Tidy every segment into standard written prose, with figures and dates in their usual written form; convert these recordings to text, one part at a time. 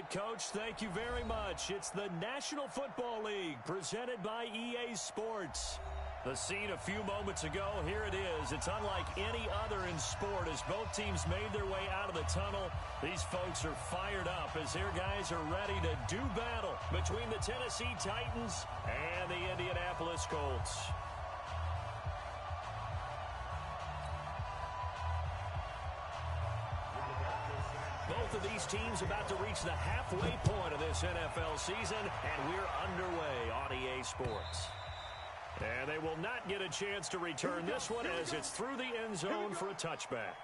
right, Coach. Thank you very much. It's the National Football League presented by EA Sports. The scene a few moments ago, here it is. It's unlike any other in sport as both teams made their way out of the tunnel. These folks are fired up as their guys are ready to do battle between the Tennessee Titans and the Indianapolis Colts. Both of these teams about to reach the halfway point of this NFL season, and we're underway on EA Sports. And they will not get a chance to return this one as it's through the end zone for a touchback.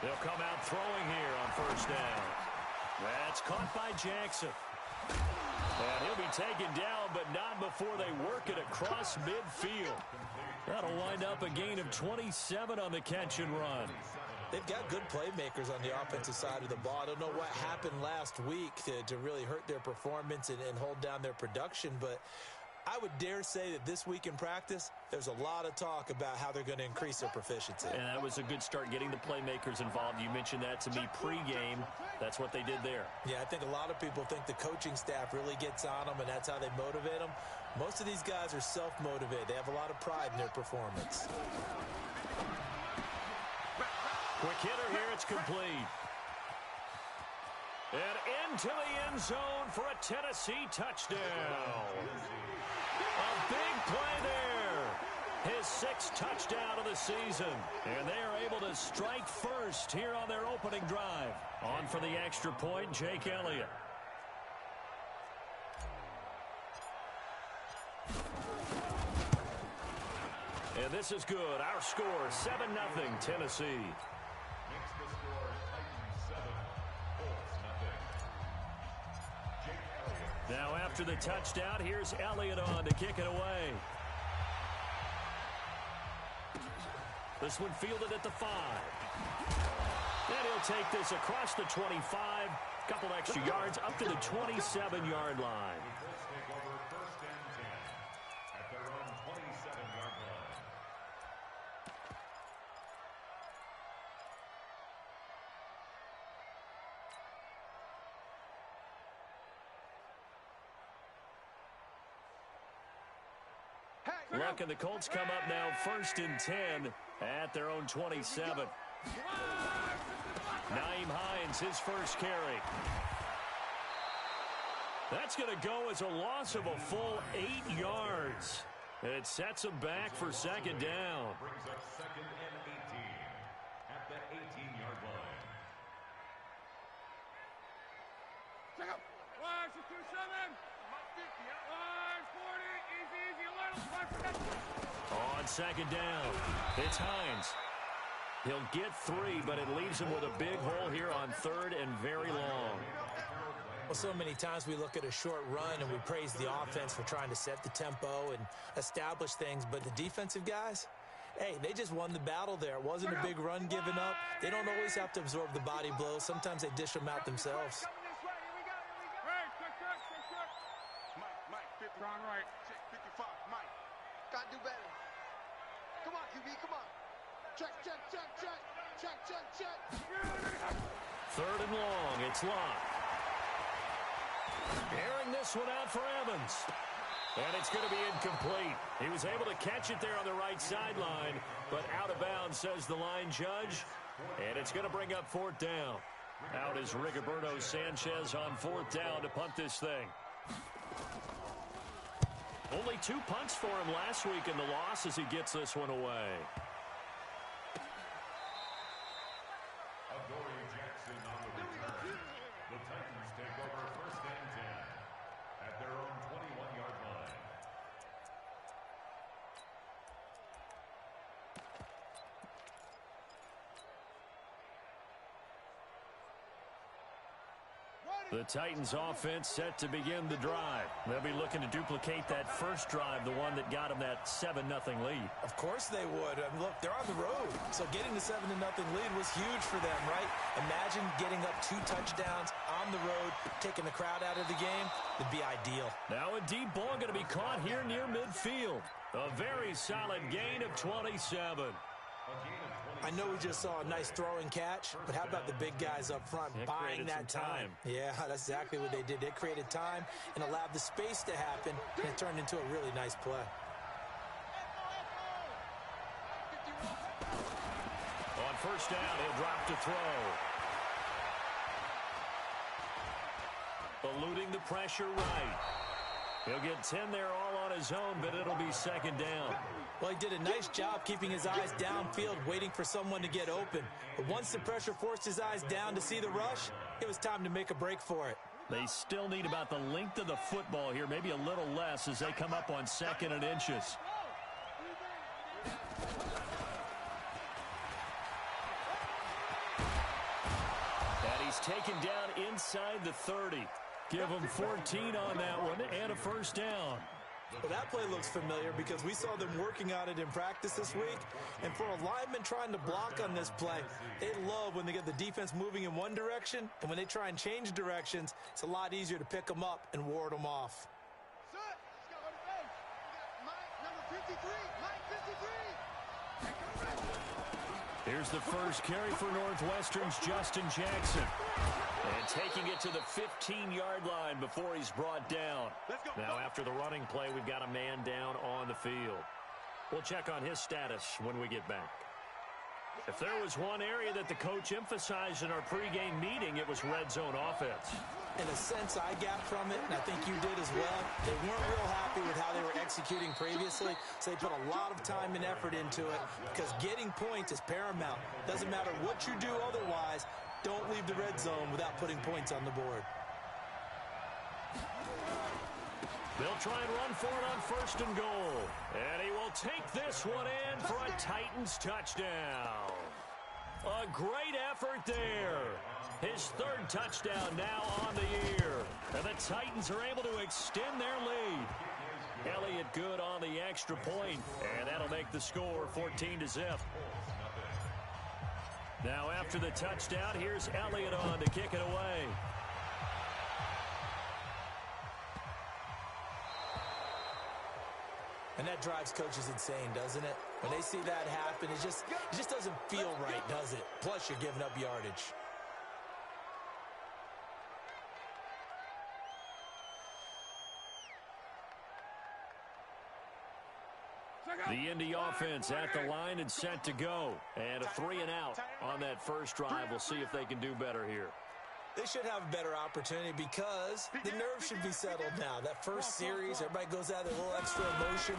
They'll come out throwing here on first down. That's caught by Jackson. And he'll be taken down, but not before they work it across midfield. That'll wind up a gain of 27 on the catch and run. They've got good playmakers on the offensive side of the ball. I don't know what happened last week to really hurt their performance and hold down their production, but I would dare say that this week in practice, there's a lot of talk about how they're going to increase their proficiency. And that was a good start getting the playmakers involved. You mentioned that to me pregame. That's what they did there. Yeah, I think a lot of people think the coaching staff really gets on them, and that's how they motivate them. Most of these guys are self-motivated. They have a lot of pride in their performance. Quick hitter here. It's complete. And into the end zone for a Tennessee touchdown. A big play there. His sixth touchdown of the season. And they are able to strike first here on their opening drive. On for the extra point, Jake Elliott. And this is good. Our score, 7-0 Tennessee. Makes the score Titans 7, Colts nothing. Jake Elliott. Now after the touchdown, here's Elliott on to kick it away. This one fielded at the 5. And he'll take this across the 25. Couple extra yards up to the 27-yard line. The Colts take over first and 10 at their own 27-yard line. Look, and the Colts come up now first and 10 at their own 27. Nyheim Hines, his first carry. That's going to go as a loss of a full 8 yards. It sets him back for second down. Brings up second and 18 at the 18-yard line. Check up. 1, 2, 7. 40. Easy. On second down, it's Hines. He'll get 3, but it leaves him with a big hole here on third and very long. Well, so many times we look at a short run and we praise the offense for trying to set the tempo and establish things, but the defensive guys, hey, they just won the battle there. It wasn't a big run given up. They don't always have to absorb the body blows. Sometimes they dish them out themselves. Mike, 50. Wrong right. 55. Mike. Gotta do better. Come on, QB, come on. Check. Third and long, it's locked. Airing this one out for Evans. And it's going to be incomplete. He was able to catch it there on the right sideline, but out of bounds, says the line judge. And it's going to bring up fourth down. Out is Rigoberto Sanchez on fourth down to punt this thing. Only 2 punts for him last week in the loss as he gets this one away. Jackson on the return. The Titans take over first and 10 at their own 21-yard line. The Titans offense set to begin the drive. They'll be looking to duplicate that first drive, the one that got them that 7-0 lead. Of course they would. I mean, look, they're on the road. So getting the 7-0 lead was huge for them, right? Imagine getting up 2 touchdowns on the road, taking the crowd out of the game. It'd be ideal. Now a deep ball going to be caught here near midfield. A very solid gain of 27. I know we just saw a nice throwing catch, but how about the big guys up front buying that time? Yeah, that's exactly what they did. They created time and allowed the space to happen, and it turned into a really nice play. On first down, he'll drop to throw. Eluding the pressure right. He'll get 10 there all on his own, but it'll be second down. Well, he did a nice job keeping his eyes downfield, waiting for someone to get open. But once the pressure forced his eyes down to see the rush, it was time to make a break for it. They still need about the length of the football here, maybe a little less as they come up on 2nd and inches. And he's taken down inside the 30. Give him 14 on that one and a first down. Well, that play looks familiar because we saw them working on it in practice this week. And for a lineman trying to block on this play, they love when they get the defense moving in one direction. And when they try and change directions, it's a lot easier to pick them up and ward them off. Here's the first carry for Northwestern's Justin Jackson. And taking it to the 15-yard line before he's brought down. Now, after the running play, we've got a man down on the field. We'll check on his status when we get back. If there was one area that the coach emphasized in our pregame meeting, it was red zone offense. In a sense, I got from it, and I think you did as well. They weren't real happy with how they were executing previously, so they put a lot of time and effort into it because getting points is paramount. Doesn't matter what you do otherwise, don't leave the red zone without putting points on the board. They'll try and run for it on 1st and goal. And he will take this one in for a Titans touchdown. A great effort there. His 3rd touchdown now on the year. And the Titans are able to extend their lead. Elliott good on the extra point, and that'll make the score 14-0. Now after the touchdown, here's Elliott on to kick it away. And that drives coaches insane, doesn't it? When they see that happen, it just doesn't feel right, does it? Plus, you're giving up yardage. The Indy offense at the line and set to go. And a 3-and-out on that first drive. We'll see if they can do better here. They should have a better opportunity because the nerves should be settled now. That first series, everybody goes out with a little extra emotion.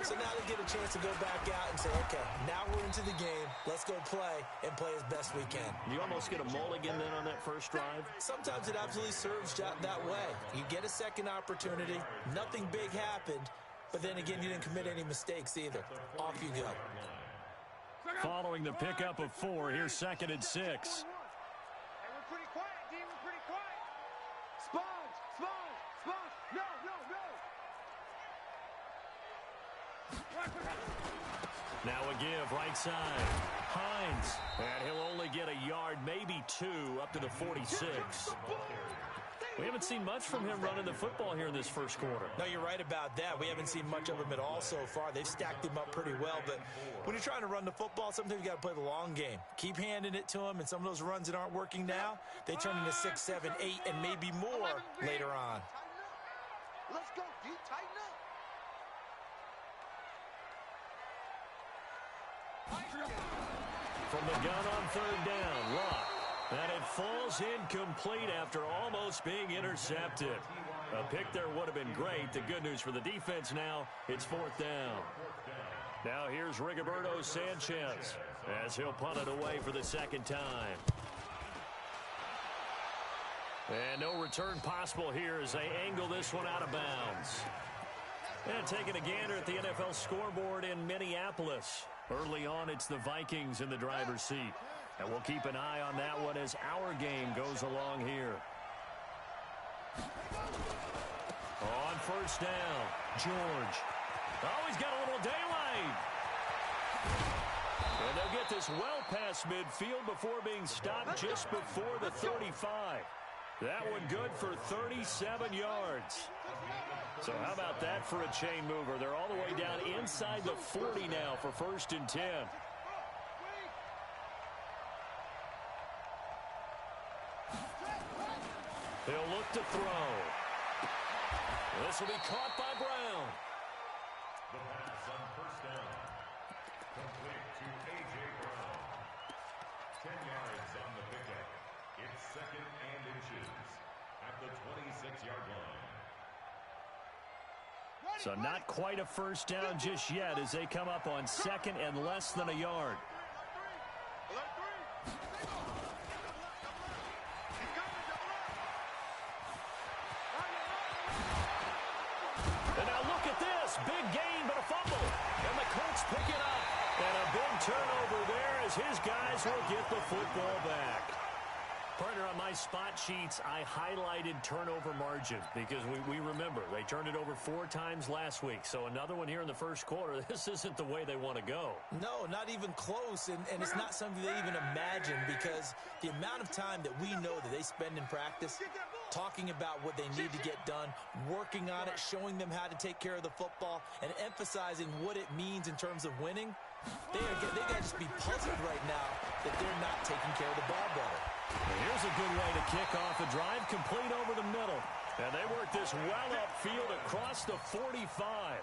So now they get a chance to go back out and say, okay, now we're into the game. Let's go play and play as best we can. You almost get a mulligan then on that first drive? Sometimes it absolutely serves that way. You get a second opportunity. Nothing big happened. But then again, you didn't commit any mistakes either. Off you go. Following the pickup of 4, here's 2nd and 6. Now a give right side. Hines. And he'll only get a yard, maybe 2, up to the 46. We haven't seen much from him running the football here in this first quarter. No, you're right about that. We haven't seen much of him at all so far. They've stacked him up pretty well. But when you're trying to run the football, sometimes you got to play the long game. Keep handing it to him, and some of those runs that aren't working now, they turn into 6, 7, 8, and maybe more later on. Let's go, D. Tighten up. From the gun on 3rd down, Locke. And it falls incomplete after almost being intercepted. A pick there would have been great. The good news for the defense now, it's 4th down. Now here's Rigoberto Sanchez as he'll punt it away for the 2nd time. And no return possible here as they angle this one out of bounds. And taking a gander at the NFL scoreboard in Minneapolis. Early on, it's the Vikings in the driver's seat. And we'll keep an eye on that one as our game goes along here. On first down, George. Oh, he's got a little daylight. And they'll get this well past midfield before being stopped just before the 35. That one good for 37 yards. So how about that for a chain mover? They're all the way down inside the 40 now for 1st and 10. He'll look to throw. This will be caught by Brown. The pass on first down. Complete to A.J. Brown. 10 yards on the pickup. It's 2nd and inches at the 26-yard line. So not quite a first down just yet as they come up on 2nd and less than a yard. And now look at this. Big gain, but a fumble. And the Colts pick it up. And a big turnover there as his guys will get the football back. Partner, on my spot sheets, I highlighted turnover margin because we remember they turned it over 4 times last week. So another one here in the first quarter. This isn't the way they want to go. No, not even close, and it's not something they even imagine because the amount of time that we know that they spend in practice talking about what they need to get done, working on it, showing them how to take care of the football, and emphasizing what it means in terms of winning, they got to just be puzzled right now that they're not taking care of the ball better. Here's a good way to kick off a drive, complete over the middle. And they work this well upfield across the 45.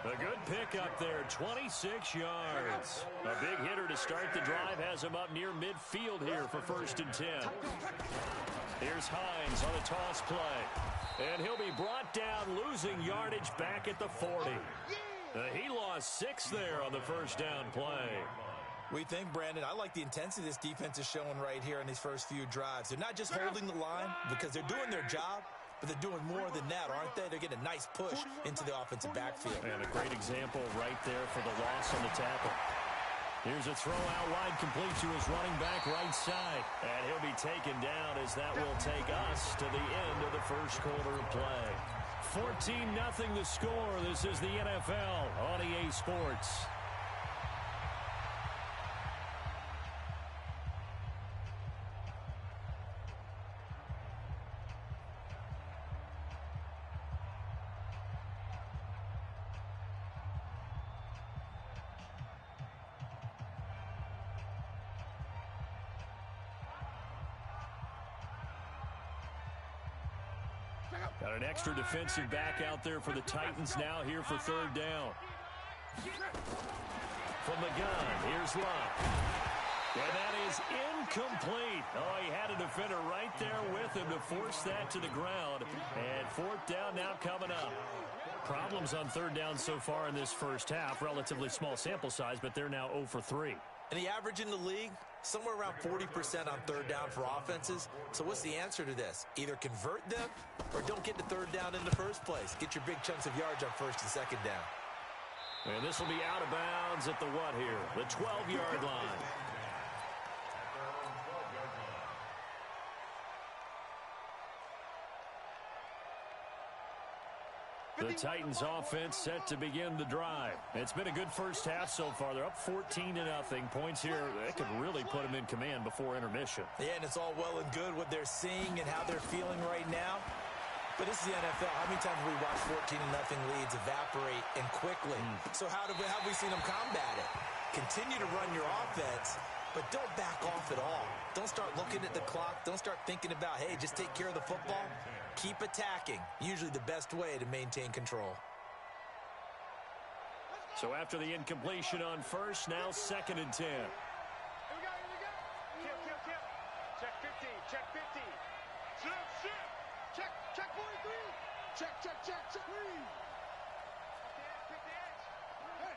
A good pickup there, 26 yards. A big hitter to start the drive has him up near midfield here for 1st and 10. Here's Hines on a toss play. And he'll be brought down, losing yardage back at the 40. He lost 6 there on the first down play. We think, Brandon, I like the intensity this defense is showing right here in these first few drives. They're not just holding the line because they're doing their job, but they're doing more than that, aren't they? They're getting a nice push into the offensive backfield. And a great example right there for the loss on the tackle. Here's a throw out wide, complete to his running back right side. And he'll be taken down as that will take us to the end of the first quarter of play. 14-0 the score. This is the NFL on EA Sports. Got an extra defensive back out there for the Titans now here for 3rd down. From the gun, here's Love. And that is incomplete. Oh, he had a defender right there with him to force that to the ground. And 4th down now coming up. Problems on 3rd down so far in this first half. Relatively small sample size, but they're now 0 for 3. And the average in the league, somewhere around 40% on 3rd down for offenses. So what's the answer to this? Either convert them or don't get the 3rd down in the first place. Get your big chunks of yards on 1st and 2nd down. And this will be out of bounds at the what here? The 12-yard line. The Titans offense set to begin the drive. It's been a good first half so far. They're up 14-0. Points here, that could really put them in command before intermission. Yeah, and it's all well and good what they're seeing and how they're feeling right now. But this is the NFL. How many times have we watched 14-0 leads evaporate and quickly? So how have we seen them combat it? Continue to run your offense, but don't back off at all. Don't start looking at the clock. Don't start thinking about, hey, just take care of the football. Keep attacking. Usually the best way to maintain control. So after the incompletion on first, now 2nd and 10. Here we go. Kill. Check 15. Check 15. Shift. Check 43. Check. Please. Pick the edge. Hey.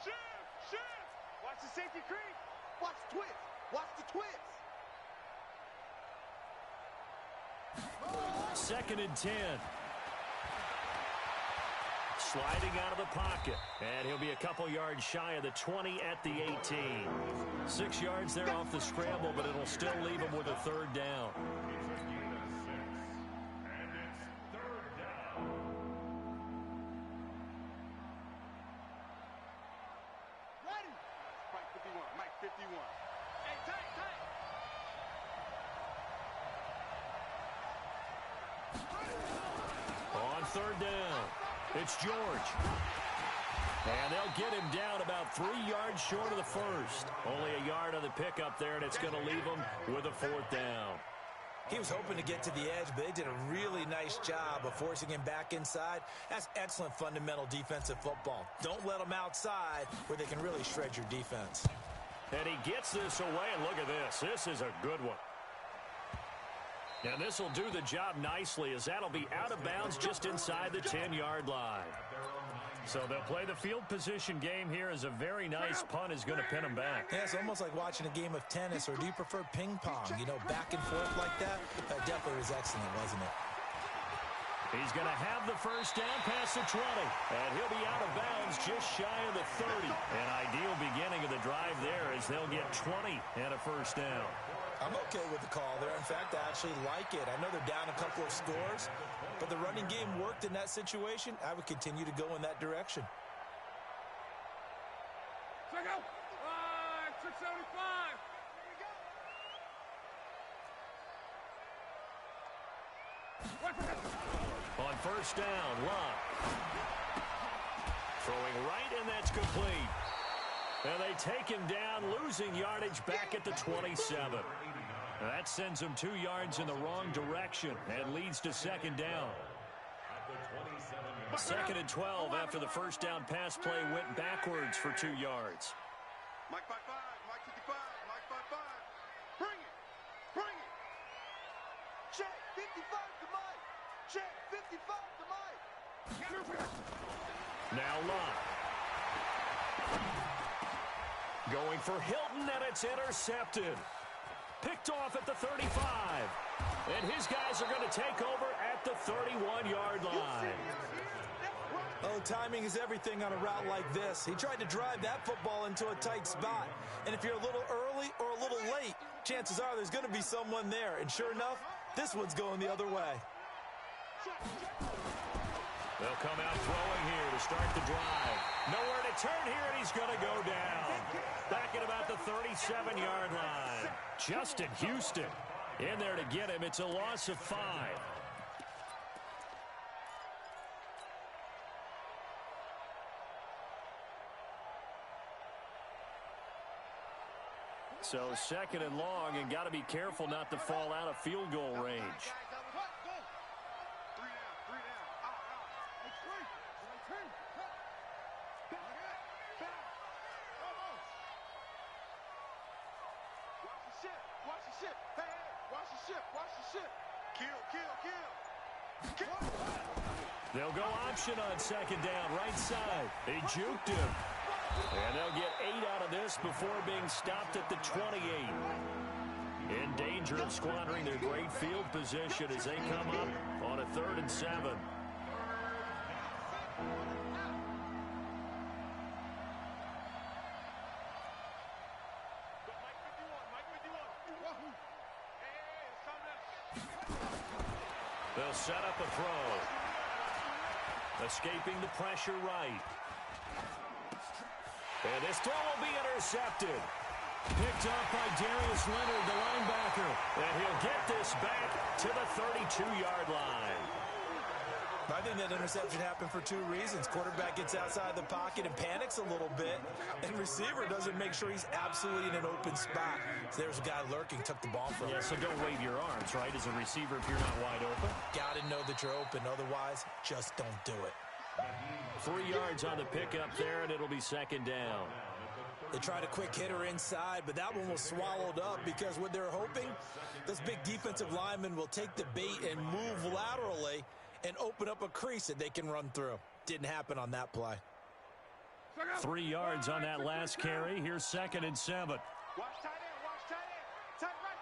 Shift. Watch the safety creep. Watch the twist. 2nd and 10. Sliding out of the pocket. And he'll be a couple yards shy of the 20 at the 18. 6 yards there off the scramble, but it'll still leave him with a 3rd down. It's a gain of 6. 51. Hey, tight, tight. On third down, it's George. And they'll get him down about 3 yards short of the first. Only a yard on the pickup there, and it's going to leave him with a fourth down. He was hoping to get to the edge, but they did a really nice job of forcing him back inside. That's excellent fundamental defensive football. Don't let them outside where they can really shred your defense. And he gets this away, and look at this. This is a good one. And this will do the job nicely, as that'll be out of bounds just inside the 10-yard line. So they'll play the field position game here, as a very nice punt is going to pin them back. Yeah, it's almost like watching a game of tennis, or do you prefer ping pong? You know, back and forth like that? That definitely was excellent, wasn't it? He's going to have the first down past the 20, and he'll be out of bounds just shy of the 30. An ideal beginning of the drive there, as they'll get 20 and a first down. I'm okay with the call there. In fact, I actually like it. I know they're down a couple of scores, but the running game worked in that situation. I would continue to go in that direction. Check out. 675. On first down, Locke. Throwing right, and that's complete. And they take him down, losing yardage back at the 27. That sends him 2 yards in the wrong direction and leads to second down. Second and 12 after the first down pass play went backwards for 2 yards. Mike 5-5, Mike 55, Mike 5-5. Bring it, bring it. Check 55 to Mike. Check 55 to Mike. Now Locke. Going for Hilton, and it's intercepted. Picked off at the 35. And his guys are going to take over at the 31-yard line. Oh, timing is everything on a route like this. He tried to drive that football into a tight spot. And if you're a little early or a little late, chances are there's going to be someone there. And sure enough, this one's going the other way. They'll come out throwing here to start the drive. Nowhere to turn here, and he's going to go down. Back at about the 37-yard line. Justin Houston in there to get him. It's a loss of 5. So second and long, and got to be careful not to fall out of field goal range. They'll go option on second down, right side. They juked him. And they'll get 8 out of this before being stopped at the 28. In danger of squandering their great field position as they come up on a 3rd and 7. They'll set up a throw. Escaping the pressure right. And this throw will be intercepted. Picked up by Darius Leonard, the linebacker. And he'll get this back to the 32-yard line. I think that interception happened for 2 reasons. Quarterback gets outside the pocket and panics a little bit. And receiver doesn't make sure he's absolutely in an open spot. So there's a guy lurking, took the ball from him. Yeah, so don't wave your arms, right, as a receiver if you're not wide open. Got to know that you're open. Otherwise, just don't do it. 3 yards on the pickup there, and it'll be second down. They tried a quick hitter inside, but that one was swallowed up because what they're hoping, this big defensive lineman will take the bait and move laterally and open up a crease that they can run through. Didn't happen on that play. 3 yards on that last carry. Here's second and 7. Watch tight end, watch tight end. Tight right.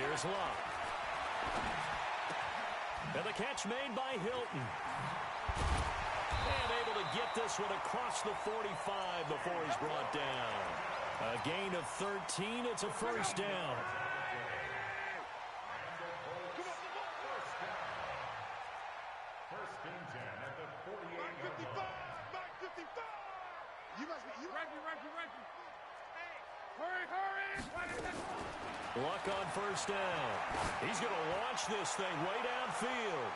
Here's Locke. And the catch made by Hilton. And able to get this one across the 45 before he's brought down. A gain of 13. It's a first down. First and 10 at the 48-yard line. You must be. Reggie. Hey, hurry. Luck on first down. He's going to launch this thing way downfield.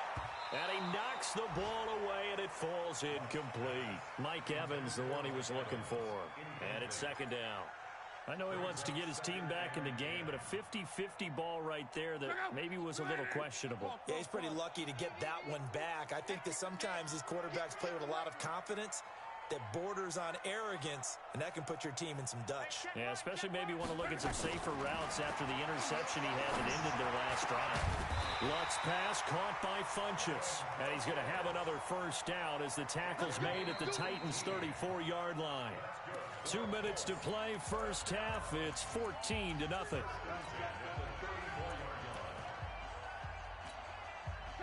And he knocks the ball away, and it falls incomplete. Mike Evans, the one he was looking for. And it's second down. I know he wants to get his team back in the game, but a 50-50 ball right there that maybe was a little questionable. Yeah, he's pretty lucky to get that one back. I think that sometimes these quarterbacks play with a lot of confidence that borders on arrogance, and that can put your team in some Dutch. Yeah, especially maybe want to look at some safer routes after the interception he had that ended their last drive. Luck's pass caught by Funchess, and he's going to have another first down as the tackle's made at the Titans' 34-yard line. 2 minutes to play, first half. It's 14-0.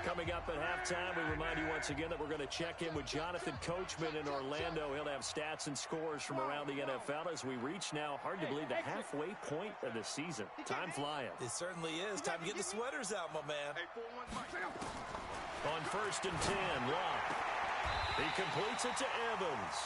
Coming up at halftime, we remind you once again that we're going to check in with Jonathan Coachman in Orlando. He'll have stats and scores from around the NFL as we reach now, hard to believe, the halfway point of the season. Time flying. It certainly is. Time to get the sweaters out, my man. On first and 10, Luck. He completes it to Evans.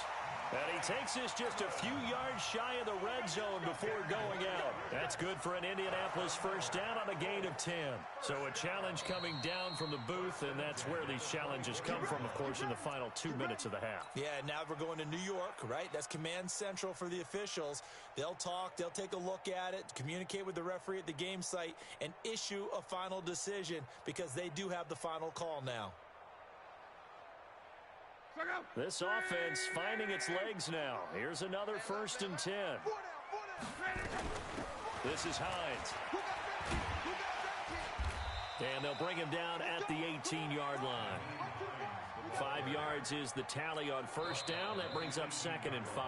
And he takes this just a few yards shy of the red zone before going out. That's good for an Indianapolis first down on a gain of 10. So a challenge coming down from the booth, and that's where these challenges come from, of course, in the final 2 minutes of the half. Yeah, now we're going to New York, right? That's command central for the officials. They'll talk, they'll take a look at it, communicate with the referee at the game site, and issue a final decision because they do have the final call now. This offense finding its legs now. Here's another first and 10. This is Hines. And they'll bring him down at the 18-yard line. 5 yards is the tally on first down. That brings up second and 5.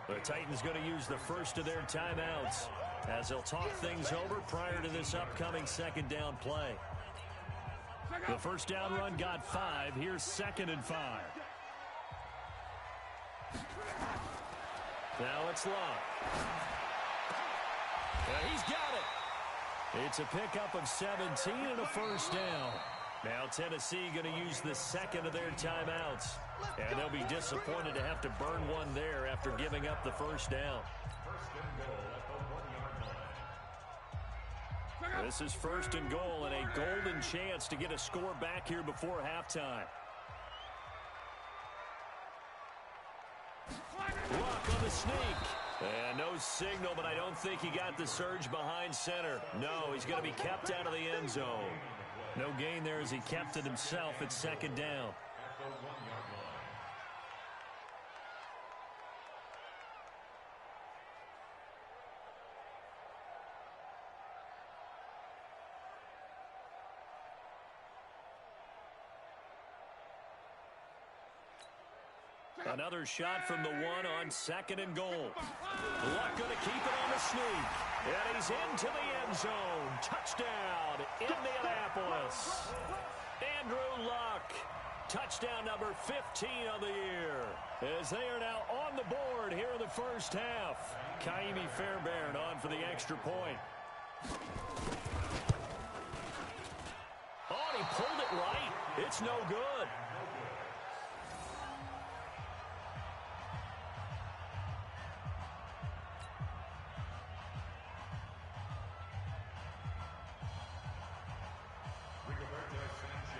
The Titans going to use the first of their timeouts as they'll talk things over prior to this upcoming second down play. The first down run got 5. Here's second and 5. Now it's Luck. Yeah, he's got it. It's a pickup of 17 and a first down. Now Tennessee going to use the second of their timeouts. And they'll be disappointed to have to burn one there after giving up the first down. This is first and goal and a golden chance to get a score back here before halftime. Luck on the sneak. And no signal, but I don't think he got the surge behind center. No, he's going to be kept out of the end zone. No gain there as he kept it himself at second down. Another shot from the one on second and goal. Luck going to keep it on the sneak. And he's into the end zone. Touchdown, Indianapolis. Andrew Luck. Touchdown number 15 on the year. As they are now on the board here in the first half. Kaimi Fairbairn on for the extra point. Oh, and he pulled it right. It's no good.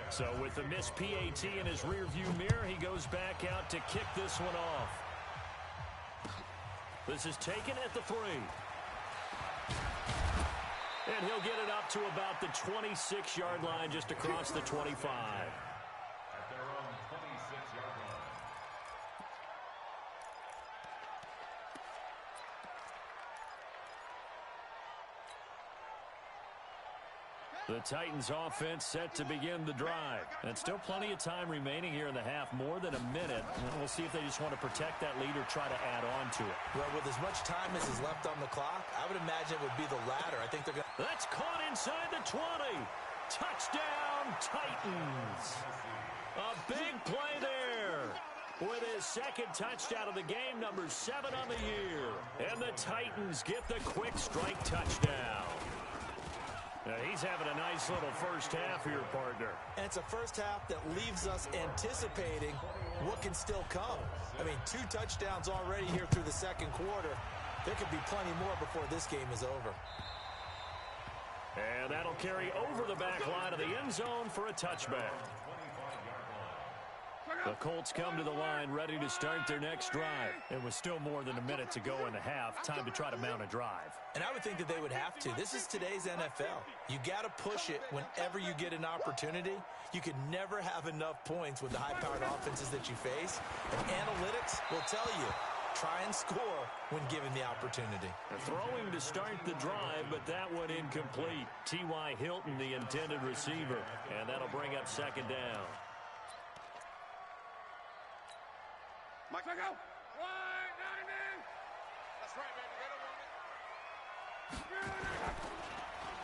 So with the missed PAT in his rearview mirror, he goes back out to kick this one off. This is taken at the 3. And he'll get it up to about the 26-yard line, just across the 25. At their own 26-yard line. The Titans offense set to begin the drive. And still plenty of time remaining here in the half, more than a minute. And we'll see if they just want to protect that lead or try to add on to it. Well, with as much time as is left on the clock, I would imagine it would be the latter. I think they're going to... That's caught inside the 20. Touchdown, Titans. A big play there. With his second touchdown of the game, number 7 on the year. And the Titans get the quick strike touchdown. He's having a nice little first half here, partner. And it's a first half that leaves us anticipating what can still come. I mean, 2 touchdowns already here through the second quarter. There could be plenty more before this game is over. And that'll carry over the back line of the end zone for a touchback. The Colts come to the line ready to start their next drive. And with still more than a minute to go in the half, time to try to mount a drive. And I would think that they would have to. This is today's NFL. You got to push it whenever you get an opportunity. You can never have enough points with the high-powered offenses that you face. And analytics will tell you, try and score when given the opportunity. Throwing to start the drive, but that one incomplete. T.Y. Hilton, the intended receiver. And that'll bring up second down. Mike, go. Right, 90. That's right, baby. They don't want it.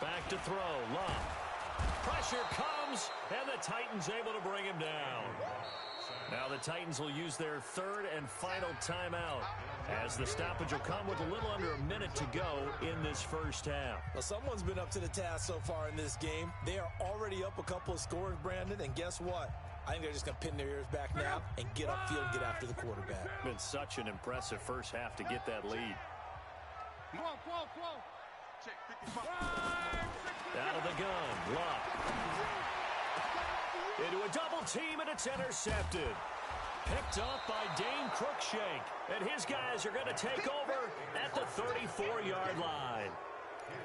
Back to throw. Love. Pressure comes, and the Titans able to bring him down. Now the Titans will use their third and final timeout, as the stoppage will come with a little under a minute to go in this first half. Well, someone's been up to the task so far in this game. They are already up a couple of scores, Brandon, and guess what? I think they're just going to pin their ears back now and get upfield and get after the quarterback. Been such an impressive first half to get that lead. Flow. Check 55. Out of the gun, Luck. Into a double team, and it's intercepted. Picked up by Dane Cruikshank. And his guys are going to take over at the 34-yard line.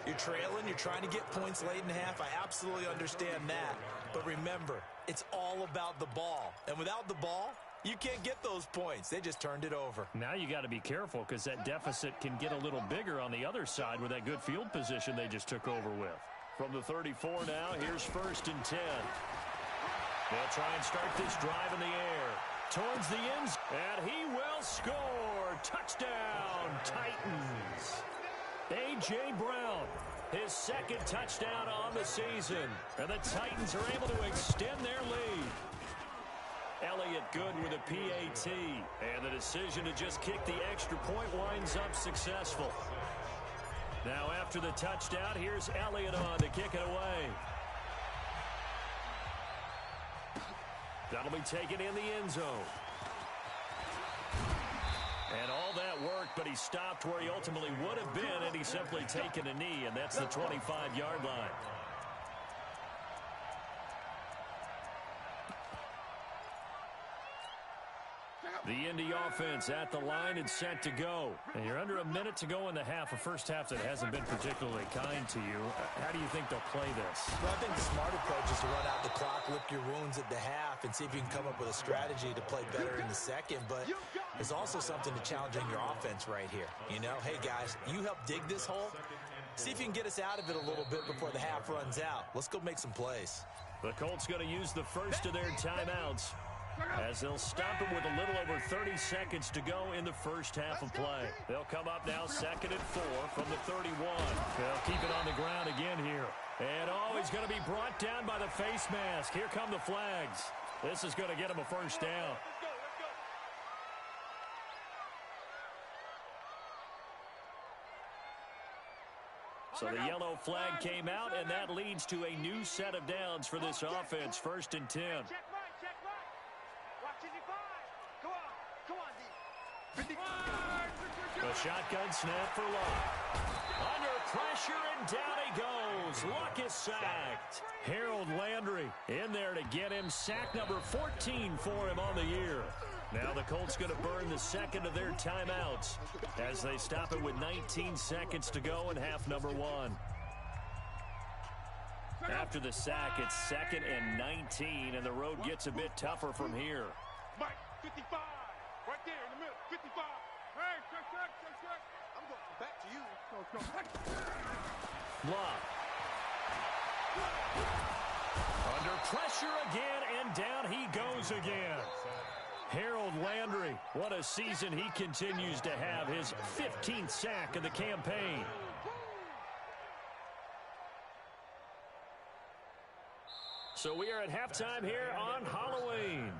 You're trailing. You're trying to get points late in the half. I absolutely understand that. But remember, it's all about the ball. And without the ball, you can't get those points. They just turned it over. Now you got to be careful because that deficit can get a little bigger on the other side with that good field position they just took over with. From the 34 now, here's 1st and 10. They'll try and start this drive in the air. Towards the ends, and he will score. Touchdown, Titans. A.J. Brown, his second touchdown on the season. And the Titans are able to extend their lead. Elliott good with a PAT. And the decision to just kick the extra point winds up successful. Now after the touchdown, here's Elliott on to kick it away. That'll be taken in the end zone. And all that worked, but he stopped where he ultimately would have been, and he's simply taken a knee, and that's the 25-yard line. The Indy offense at the line and set to go. And you're under a minute to go in the half, a first half that hasn't been particularly kind to you. How do you think they'll play this? Well, I think the smart approach is to run out the clock, lick your wounds at the half, and see if you can come up with a strategy to play better in the second. But there's also something to challenging your offense right here. You know, hey, guys, you help dig this hole. See if you can get us out of it a little bit before the half runs out. Let's go make some plays. The Colts going to use the first of their timeouts, as they'll stop him with a little over 30 seconds to go in the first half of play. They'll come up now 2nd and 4 from the 31. They'll keep it on the ground again here. And, he's going to be brought down by the face mask. Here come the flags. This is going to get him a first down. So the yellow flag came out, and that leads to a new set of downs for this offense. 1st and 10. Check right. Watch 55. Come on, D. The shotgun snap for Luck. Under pressure, and down he goes. Luck is sacked. Harold Landry in there to get him. Sack number 14 for him on the year. Now the Colts going to burn the second of their timeouts as they stop it with 19 seconds to go in half number 1. After the sack, it's 2nd and 19, and the road gets a bit tougher from here. Mike, 55. Right there in the middle. 55. Hey, check. I'm going back to you. Go. Luck. Under pressure again, and down he goes again. Harold Landry, what a season he continues to have, his 15th sack of the campaign. So we are at halftime here on Halloween.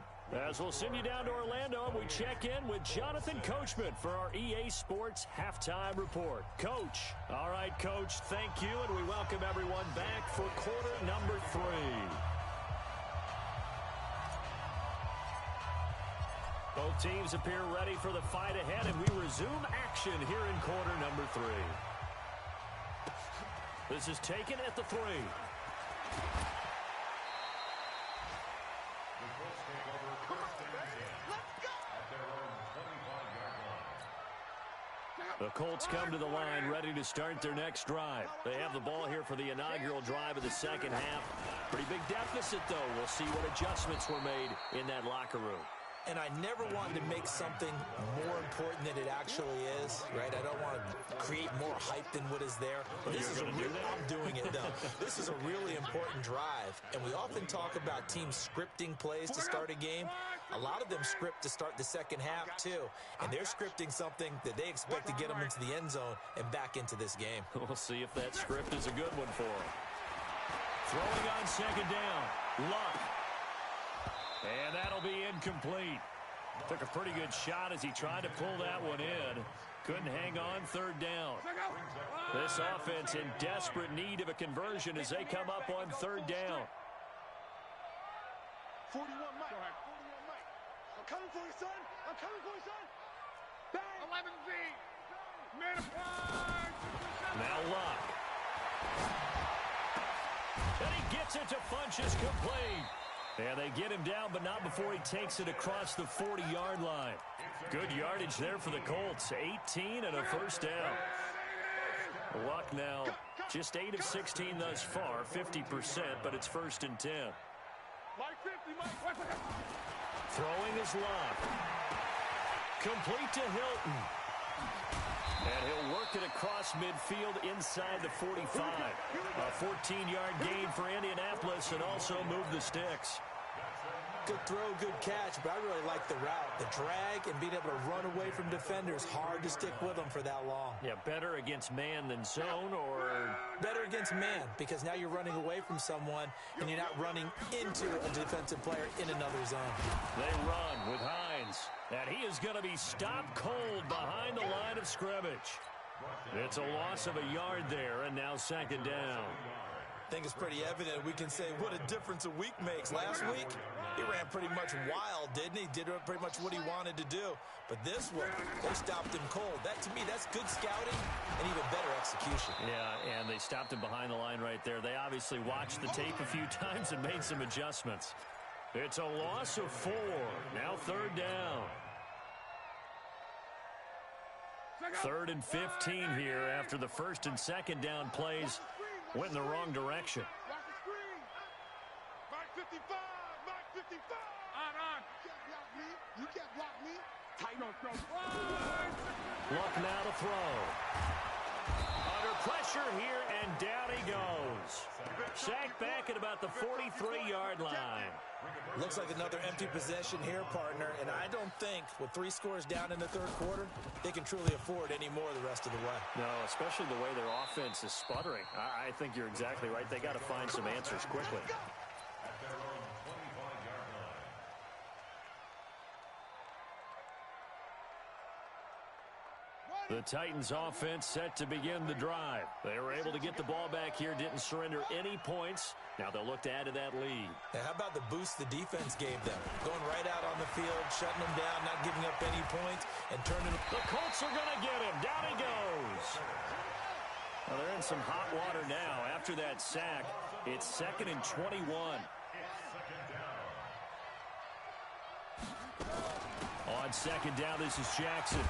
As we'll send you down to Orlando, and we check in with Jonathan Coachman for our EA Sports Halftime Report. Coach. All right, Coach, thank you, and we welcome everyone back for quarter number 3. Both teams appear ready for the fight ahead, and we resume action here in quarter number 3. This is taken at the 3. The Colts come to the line ready to start their next drive. They have the ball here for the inaugural drive of the second half. Pretty big deficit, though. We'll see what adjustments were made in that locker room. And I never wanted to make something more important than it actually is, right? I don't want to create more hype than what is there. But this is I'm doing it, though. This is a really important drive. And we often talk about teams scripting plays to start a game. A lot of them script to start the second half, too. And they're scripting something that they expect to get them into the end zone and back into this game. We'll see if that script is a good one for them. Throwing on second down. Luck. And that'll be incomplete. Took a pretty good shot as he tried to pull that one in. Couldn't hang on third down. This offense in desperate need of a conversion as they come up on third down. 41 Mike. 41 Mike. I'm coming for you, son. I'm coming for you, son. Bang. 11Z. Made a play. Now Luck. And he gets it to Funchess complete. And they get him down, but not before he takes it across the 40-yard line. Good yardage there for the Colts. 18 and a first down. Luck now just 8 of 16 thus far, 50%, but it's 1st and 10. Throwing is Luck. Complete to Hilton. And he'll work it across midfield inside the 45. A 14-yard gain for Indianapolis and also move the sticks. Good throw, good catch, but I really like the route. The drag and being able to run away from defenders, hard to stick with them for that long. Yeah, better against man than zone, or? Better against man, because now you're running away from someone and you're not running into a defensive player in another zone. They run with Hines, and he is going to be stopped cold behind the line of scrimmage. It's a loss of a yard there, and now second down. I think it's pretty evident. We can say what a difference a week makes. Last week, he ran pretty much wild, didn't he? Did pretty much what he wanted to do. But this one, they stopped him cold. That, to me, that's good scouting and even better execution. Yeah, and they stopped him behind the line right there. They obviously watched the tape a few times and made some adjustments. It's a loss of 4. Now third down. 3rd and 15 here after the 1st and 2nd down plays went in the wrong direction. Watch the screen. Mike 55. Mike 55. On. You can't block me. Tight on throw. Luck now to throw. Under pressure here, and down he goes. Sacked back at about the 43-yard line. Looks like another empty possession here, partner, and I don't think with 3 scores down in the third quarter, they can truly afford any more the rest of the way. No, especially the way their offense is sputtering. I think you're exactly right. They got to find some answers quickly. The Titans offense set to begin the drive. They were able to get the ball back here, didn't surrender any points. Now they'll look to add to that lead. Now, how about the boost the defense gave them? Going right out on the field, shutting them down, not giving up any points, and turning them. The Colts are going to get him. Down he goes. Well, they're in some hot water now. After that sack, it's 2nd and 21. On second down, this is Jackson.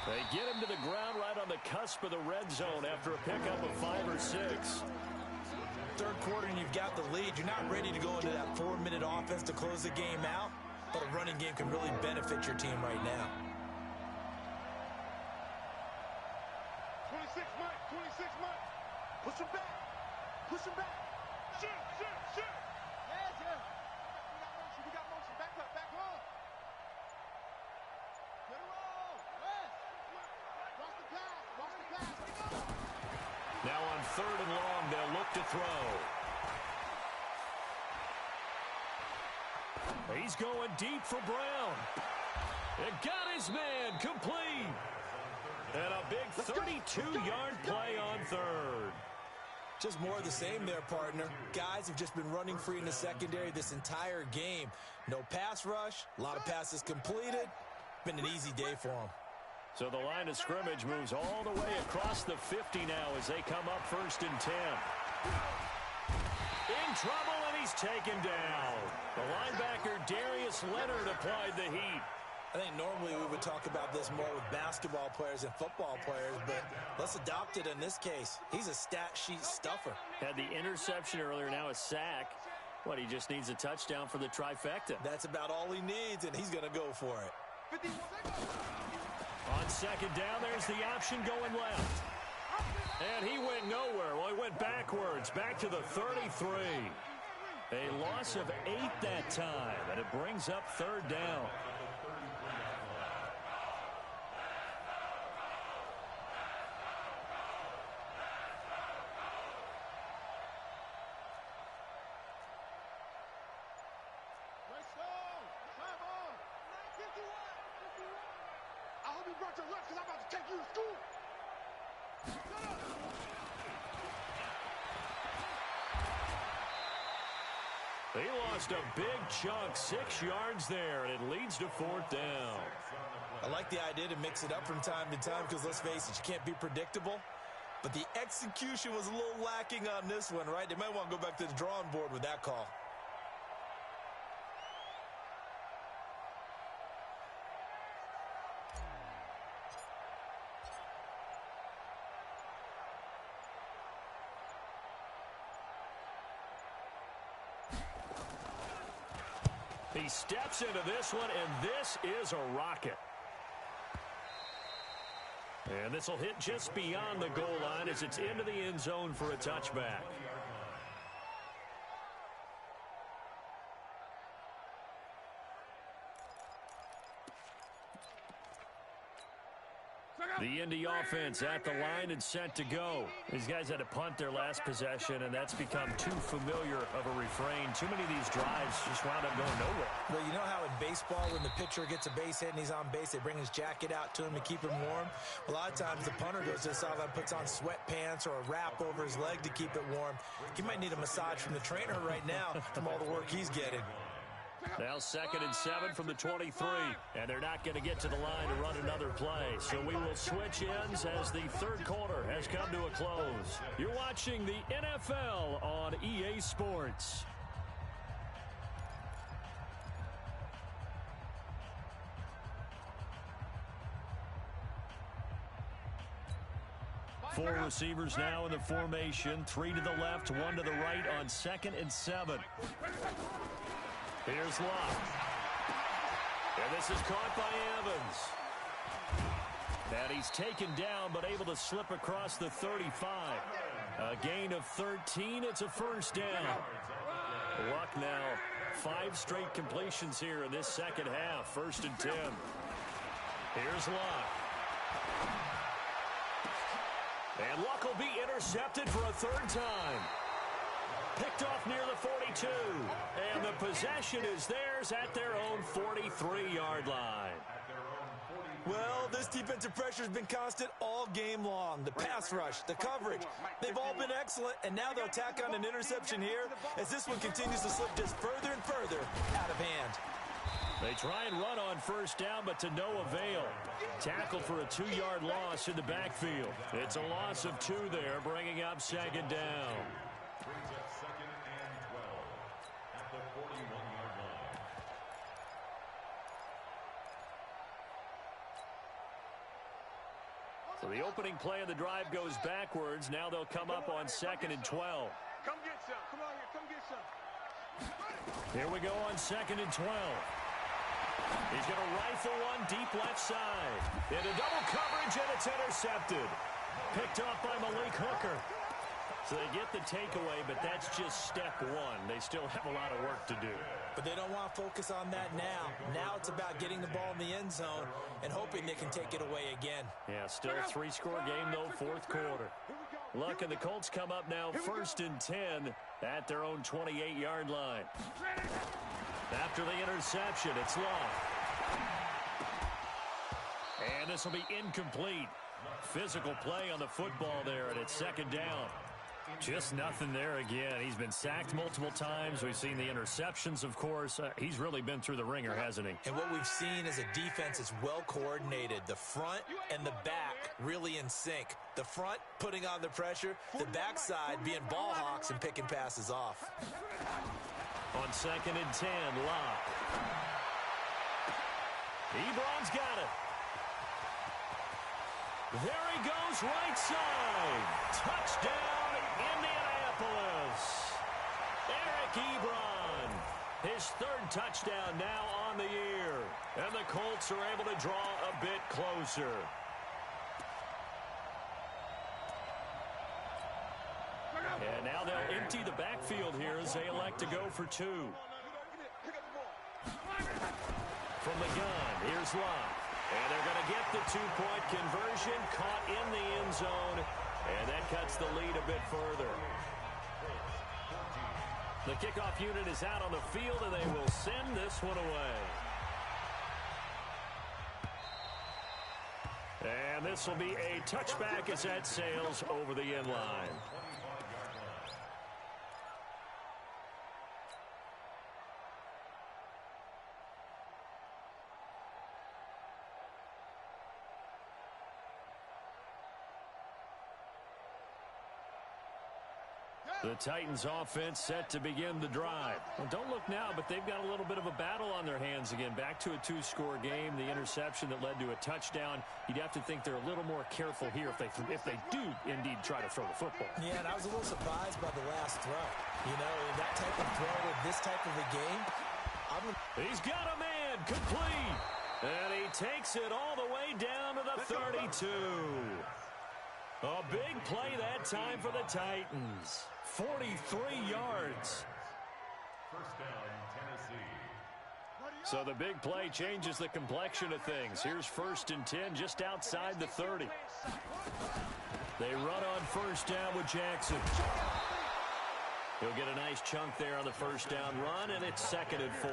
They get him to the ground right on the cusp of the red zone after a pickup of 5 or 6. Third quarter and you've got the lead. You're not ready to go into that 4-minute offense to close the game out, but a running game can really benefit your team right now. 26 Mike. 26 Mike. Push him back. Push him back. Shoot. Yeah. We got motion. Back up. Back home. Get a roll. West. Cross the pass. Now on 3rd and long, they'll look to throw. He's going deep for Brown. It got his man complete. And a big 32-yard play on third. Just more of the same there, partner. Guys have just been running free in the secondary this entire game. No pass rush, a lot of passes completed. Been an easy day for them. So the line of scrimmage moves all the way across the 50 now as they come up 1st and 10. In trouble, and he's taken down. The linebacker, Darius Leonard, applied the heat. I think normally we would talk about this more with basketball players and football players, but let's adopt it in this case. He's a stat sheet stuffer. Had the interception earlier, now a sack. What, he just needs a touchdown for the trifecta. That's about all he needs, and he's going to go for it. On 2nd down, there's the option going left. And he went nowhere. Well, he went backwards, back to the 33. A loss of 8 that time, and it brings up 3rd down. I hope you brought your lunch because I'm about to take you to school. He lost a big chunk, 6 yards there, and it leads to 4th down. I like the idea to mix it up from time to time because, let's face it, you can't be predictable. But the execution was a little lacking on this one, right? They might want to go back to the drawing board with that call. He steps into this one, and this is a rocket. And this will hit just beyond the goal line as it's into the end zone for a touchback. The Indy offense at the line and set to go. These guys had to punt their last possession, and that's become too familiar of a refrain. Too many of these drives just wound up going nowhere. Well, you know how in baseball, when the pitcher gets a base hit and he's on base, they bring his jacket out to him to keep him warm? A lot of times the punter goes to the sideline, puts on sweatpants or a wrap over his leg to keep it warm. He might need a massage from the trainer right now from all the work he's getting. Now 2nd and 7 from the 23, and they're not going to get to the line to run another play. So we will switch ends as the 3rd quarter has come to a close. You're watching the NFL on EA Sports. Four receivers now in the formation, 3 to the left, 1 to the right on 2nd and 7. Here's Locke. And this is caught by Evans. And he's taken down, but able to slip across the 35. A gain of 13. It's a 1st down. Luck now 5 straight completions here in this second half. 1st and 10. Here's Locke. And Luck will be intercepted for a 3rd time. Picked off near the 42. And the possession is theirs at their own 43-yard line. Well, this defensive pressure has been constant all game long. The pass rush, the coverage, they've all been excellent, and now they'll tack on an interception here as this one continues to slip just further and further out of hand. They try and run on 1st down, but to no avail. Tackled for a 2-yard loss in the backfield. It's a loss of 2 there, bringing up 2nd down. Brings up 2nd and 12 at the 41-yard line. So the opening play of the drive goes backwards. Now they'll come up on 2nd and 12. Come get some. Come on here. Come get some. Here we go on 2nd and 12. He's going to rifle one deep left side. Into double coverage, and it's intercepted. Picked off by Malik Hooker. So they get the takeaway, but that's just step 1. They still have a lot of work to do. But they don't want to focus on that now. Now it's about getting the ball in the end zone and hoping they can take it away again. Yeah, still a 3-score game, though, 4th quarter. Luck and the Colts come up now 1st and 10 at their own 28-yard line. After the interception, it's Love. And this will be incomplete. Physical play on the football there, and it's second down. Just nothing there again. He's been sacked multiple times. We've seen the interceptions, of course. He's really been through the ringer, hasn't he? And what we've seen is a defense that's well coordinated. The front and the back really in sync. The front putting on the pressure, the backside being ball hawks and picking passes off. On 2nd and 10, Locke. Ebron's got it. There he goes, right side. Touchdown, Indianapolis. Eric Ebron, his 3rd touchdown now on the year. And the Colts are able to draw a bit closer. And now they'll empty the backfield here as they elect to go for 2. From the gun, here's Locke. And they're going to get the 2-point conversion, caught in the end zone, and that cuts the lead a bit further. The kickoff unit is out on the field, and they will send this one away. And this will be a touchback as that sails over the end line. The Titans offense set to begin the drive. Well, don't look now, but they've got a little bit of a battle on their hands again. Back to a 2-score game. The interception that led to a touchdown. You'd have to think they're a little more careful here if they do indeed try to throw the football. Yeah, and I was a little surprised by the last throw. You know, that type of throw with this type of a game. He's got a man complete. And he takes it all the way down to the 32. A big play that time for the Titans. 43 yards. First down, Tennessee. So the big play changes the complexion of things. Here's 1st and 10 just outside the 30. They run on 1st down with Jackson. He'll get a nice chunk there on the 1st down run, and it's 2nd and 4.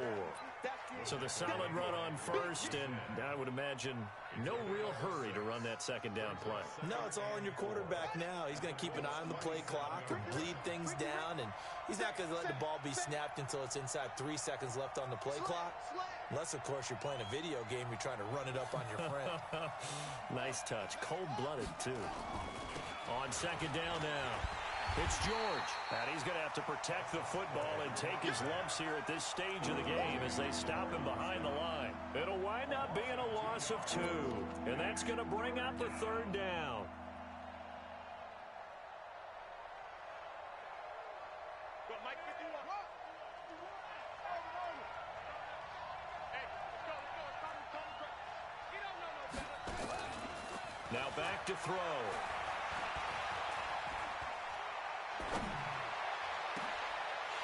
So the solid run on 1st, and I would imagine no real hurry to run that 2nd down play. No, it's all in your quarterback now. He's going to keep an eye on the play clock and bleed things down, and he's not going to let the ball be snapped until it's inside 3 seconds left on the play clock. Unless, of course, you're playing a video game, you're trying to run it up on your friend. Nice touch. Cold-blooded, too. On 2nd down now. It's George, and he's going to have to protect the football and take his lumps here at this stage of the game as they stop him behind the line. It'll wind up being a loss of 2, and that's going to bring up the 3rd down. Now back to throw.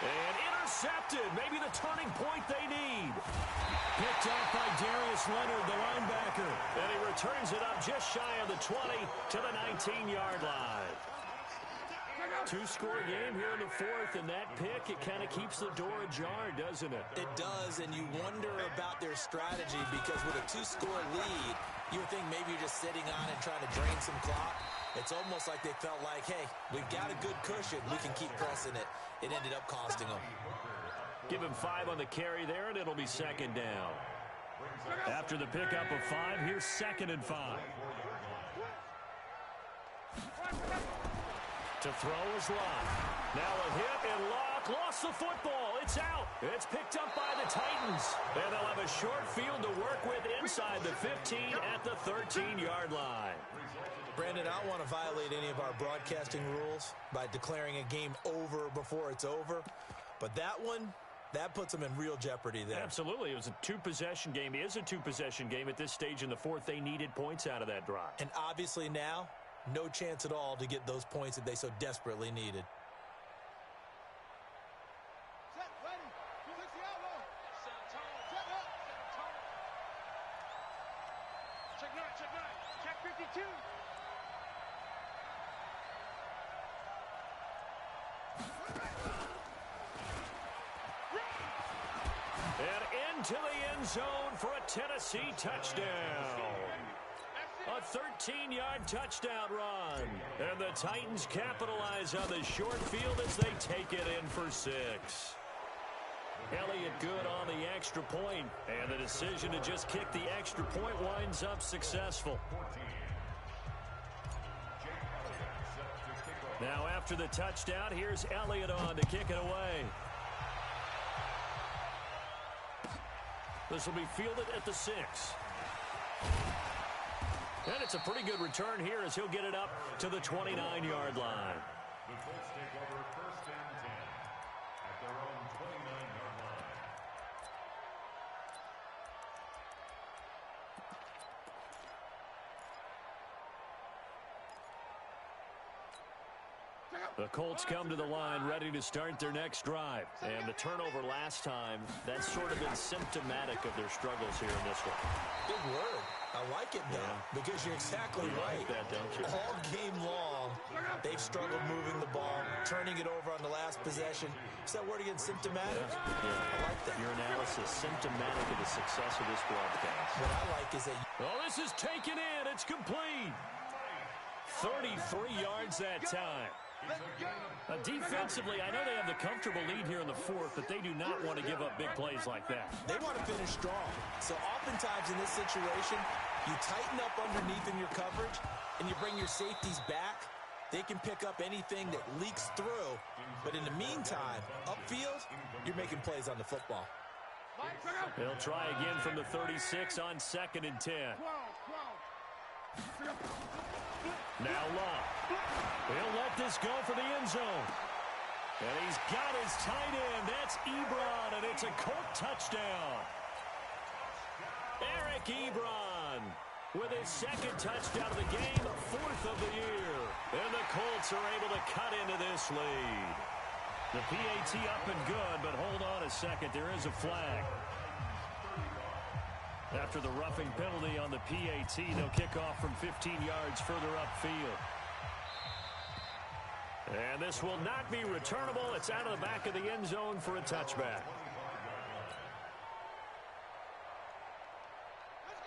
And intercepted. Maybe the turning point they need. Picked up by Darius Leonard, the linebacker. And he returns it up just shy of the 20 to the 19-yard line. 2-score game here in the 4th, and that pick, it kind of keeps the door ajar, doesn't it? It does, and you wonder about their strategy because with a 2-score lead, you would think maybe you're just sitting on it trying to drain some clock. It's almost like they felt like, hey, we've got a good cushion. We can keep pressing it. It ended up costing them. Give him 5 on the carry there, and it'll be 2nd down. After the pickup of 5, here's 2nd and 5. To throw is Locke. Now a hit, and Locke lost the football. It's out. It's picked up by the Titans. And they'll have a short field to work with inside the 15 at the 13-yard line. Brandon, I don't want to violate any of our broadcasting rules by declaring a game over before it's over. But that one, that puts them in real jeopardy there. Absolutely. It was a 2-possession game. It is a 2-possession game at this stage in the 4th. They needed points out of that drive. And obviously now, no chance at all to get those points that they so desperately needed. Set, ready. 60 elbow. Set up. Check 9, check 9. Check 52. into the end zone for a Tennessee touchdown. A 13-yard touchdown run. And the Titans capitalize on the short field as they take it in for 6. Elliott good on the extra point, and the decision to just kick the extra point winds up successful. Now after the touchdown, here's Elliott on to kick it away. This will be fielded at the 6. And it's a pretty good return here as he'll get it up to the 29-yard line. The Colts take over first and 10 at their own 29-yard line. The Colts come to the line ready to start their next drive. And the turnover last time, that's sort of been symptomatic of their struggles here in this one. Big word. I like it, though, because you're exactly right. Like that, don't you? All game long, they've struggled moving the ball, turning it over on the last possession. Is that word again, symptomatic? Yeah. I like that. Your analysis, symptomatic of the success of this broadcast. What I like is that... Oh, this is taken in. It's complete. 33 yards that time. Defensively, I know they have the comfortable lead here in the 4th, but they do not want to give up big plays like that. They want to finish strong. So oftentimes in this situation, you tighten up underneath in your coverage, and you bring your safeties back. They can pick up anything that leaks through. But in the meantime, upfield, you're making plays on the football. They'll try again from the 36 on 2nd and 10. Now Love. He'll let this go for the end zone. And he's got his tight end. That's Ebron, and it's a Colt touchdown. Eric Ebron with his 2nd touchdown of the game, 4th of the year. And the Colts are able to cut into this lead. The PAT up and good, but hold on a second. There is a flag. After the roughing penalty on the PAT, they'll kick off from 15 yards further upfield. And this will not be returnable. It's out of the back of the end zone for a touchback.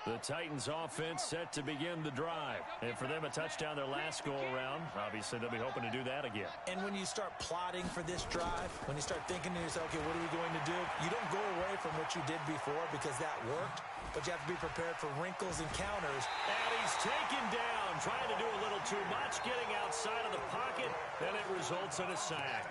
The Titans offense set to begin the drive. And for them, a touchdown their last go-around. Obviously, they'll be hoping to do that again. And when you start plotting for this drive, when you start thinking to yourself, okay, what are we going to do? You don't go away from what you did before because that worked. But you have to be prepared for wrinkles and counters. And he's taken down, trying to do a little too much, getting outside of the pocket, and it results in a sack.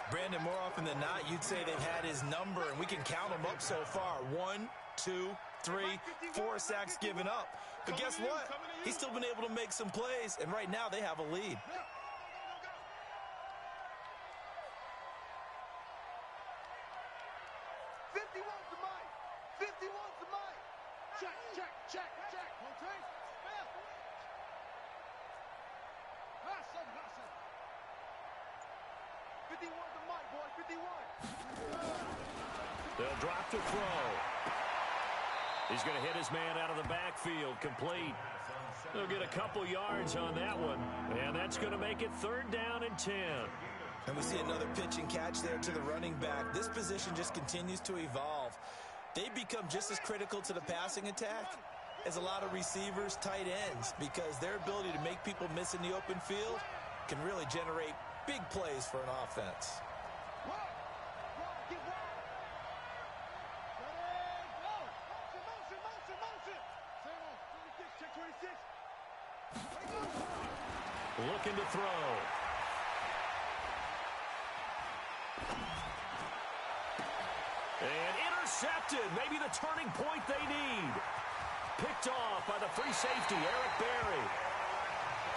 Brandon, more often than not, you'd say they've had his number, and we can count them up so far. 1, 2, 3, 4 sacks given up. But guess what? He's still been able to make some plays, and right now they have a lead. Check. Rotate. Fast. Hustle. 51 to Mike, boy. 51. They'll drop to throw. He's going to hit his man out of the backfield. Complete. They'll get a couple yards on that one. And that's going to make it 3rd down and 10. And we see another pitch and catch there to the running back. This position just continues to evolve. They become just as critical to the passing attack as a lot of receivers, tight ends, because their ability to make people miss in the open field can really generate big plays for an offense. Looking to throw. And intercepted. Maybe the turning point they need. Picked off by the free safety, Eric Berry.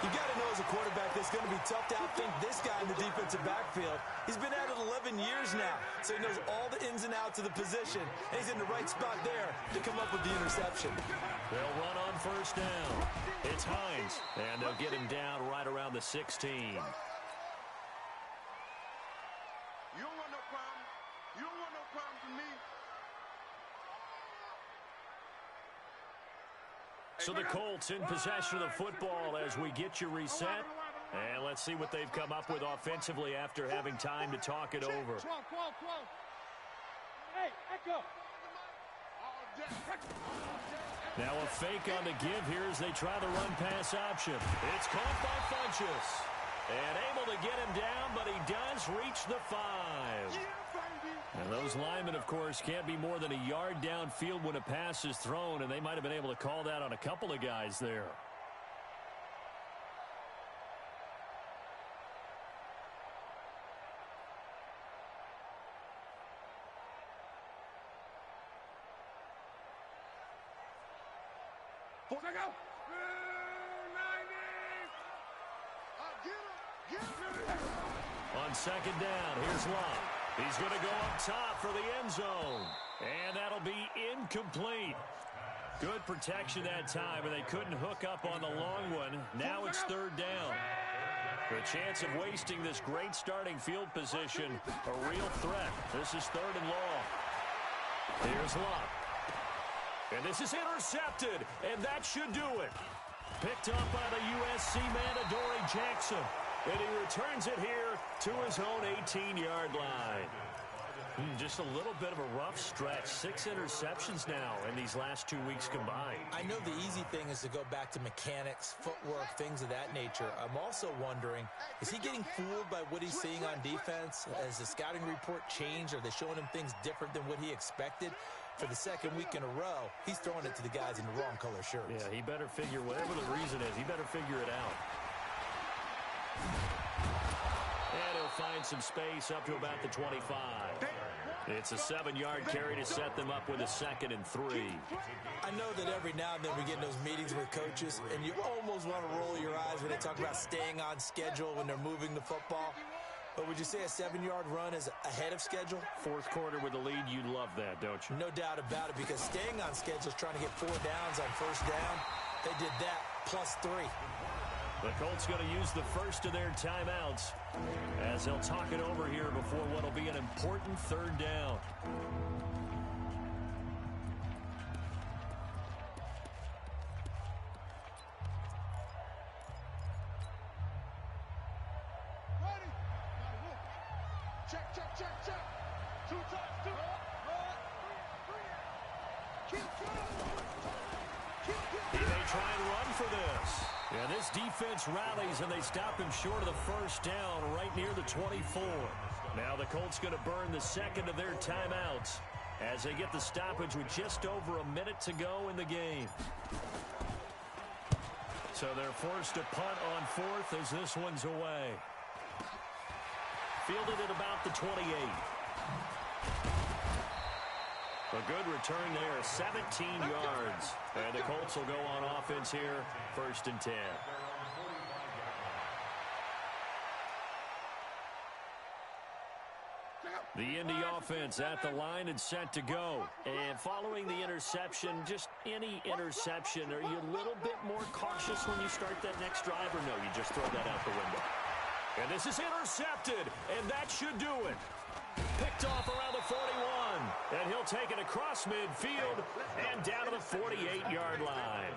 You got to know as a quarterback that's going to be tough to outthink this guy in the defensive backfield. He's been at it 11 years now, so he knows all the ins and outs of the position, and he's in the right spot there to come up with the interception. They'll run on 1st down. It's Hines, and they'll get him down right around the 16. You don't want no problem. You don't want no problem from me. So the Colts in possession of the football as we get you reset. And let's see what they've come up with offensively after having time to talk it over. 12. Hey, Echo. Now a fake on the give here as they try the run-pass option. It's caught by Funchess. And able to get him down, but he does reach the 5. And those linemen, of course, can't be more than a yard downfield when a pass is thrown, and they might have been able to call that on a couple of guys there. On second down, here's Locke. He's going to go up top for the end zone. And that'll be incomplete. Good protection that time, and they couldn't hook up on the long one. Now it's third down. The chance of wasting this great starting field position, a real threat. This is third and long. Here's Locke. And this is intercepted, and that should do it. Picked up by the USC man, Adoree Jackson. And he returns it here to his own 18-yard line. Just a little bit of a rough stretch. 6 interceptions now in these last 2 weeks combined. I know the easy thing is to go back to mechanics, footwork, things of that nature. I'm also wondering, is he getting fooled by what he's seeing on defense? Has the scouting report changed? Are they showing him things different than what he expected? For the second week in a row, he's throwing it to the guys in the wrong color shirts. Yeah, he better figure, whatever the reason is, he better figure it out. And he'll find some space up to about the 25. It's a 7-yard carry to set them up with a 2nd and 3. I know that every now and then we get in those meetings with coaches, and you almost want to roll your eyes when they talk about staying on schedule when they're moving the football. But would you say a 7-yard run is ahead of schedule? Fourth quarter with the lead, you love that, don't you? No doubt about it, because staying on schedule is trying to get 4 downs on first down. They did that plus 3. The Colts going to use the first of their timeouts as they'll talk it over here before what will be an important third down. Check. 2 times, 2. He may try and run for this. Yeah, this defense rallies, and they stop him short of the first down right near the 24. Now the Colts going to burn the second of their timeouts as they get the stoppage with just over a minute to go in the game. So they're forced to punt on fourth as this one's away. Fielded at about the 28. A good return there, 17 yards. And the Colts will go on offense here, 1st and 10. The Indy offense at the line and set to go. And following the interception, just any interception, are you a little bit more cautious when you start that next drive, or no, you just throw that out the window? And this is intercepted, and that should do it. Picked off around the 41, and he'll take it across midfield and down to the 48-yard line.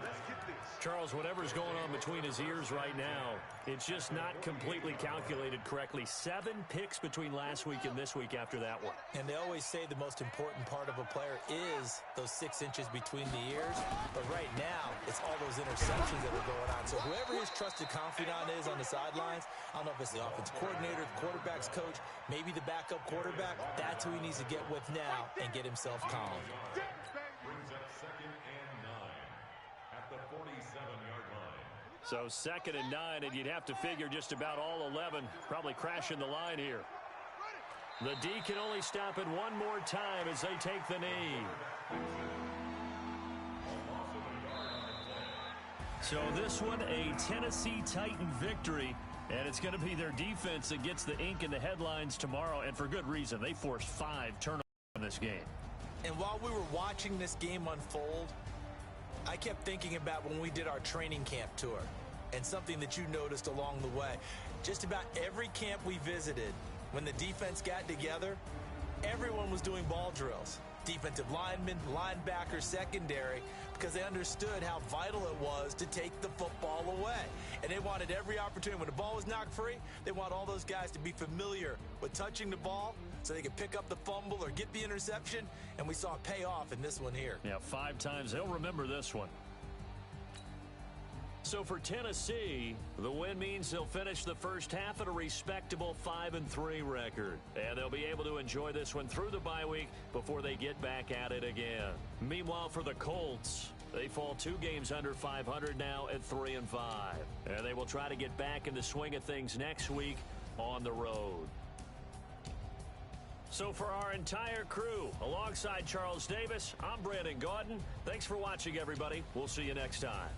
Charles, whatever's going on between his ears right now, it's just not completely calculated correctly. 7 picks between last week and this week after that one. And they always say the most important part of a player is those 6 inches between the ears. But right now, it's all those interceptions that are going on. So whoever his trusted confidant is on the sidelines, I don't know if it's the offensive coordinator, the quarterback's coach, maybe the backup quarterback, that's who he needs to get with now and get himself calm. Brings up 2nd and 9 at the 47-yard line. So 2nd and 9, and you'd have to figure just about all 11 probably crashing the line here. The D can only stop it one more time as they take the knee. So this one, a Tennessee Titan victory, and it's going to be their defense that gets the ink in the headlines tomorrow, and for good reason. They forced 5 turnovers in this game. And while we were watching this game unfold, I kept thinking about when we did our training camp tour and something that you noticed along the way. Just about every camp we visited, when the defense got together, everyone was doing ball drills. Defensive linemen, linebackers, secondary, because they understood how vital it was to take the football away. And they wanted every opportunity. When the ball was knocked free, they want all those guys to be familiar with touching the ball so they could pick up the fumble or get the interception, and we saw it pay off in this one here. Yeah, 5 times. They'll remember this one. So for Tennessee, the win means they'll finish the first half at a respectable 5-3 record. And they'll be able to enjoy this one through the bye week before they get back at it again. Meanwhile, for the Colts, they fall 2 games under 500 now at 3-5. And they will try to get back in the swing of things next week on the road. So for our entire crew, alongside Charles Davis, I'm Brandon Gaudin. Thanks for watching, everybody. We'll see you next time.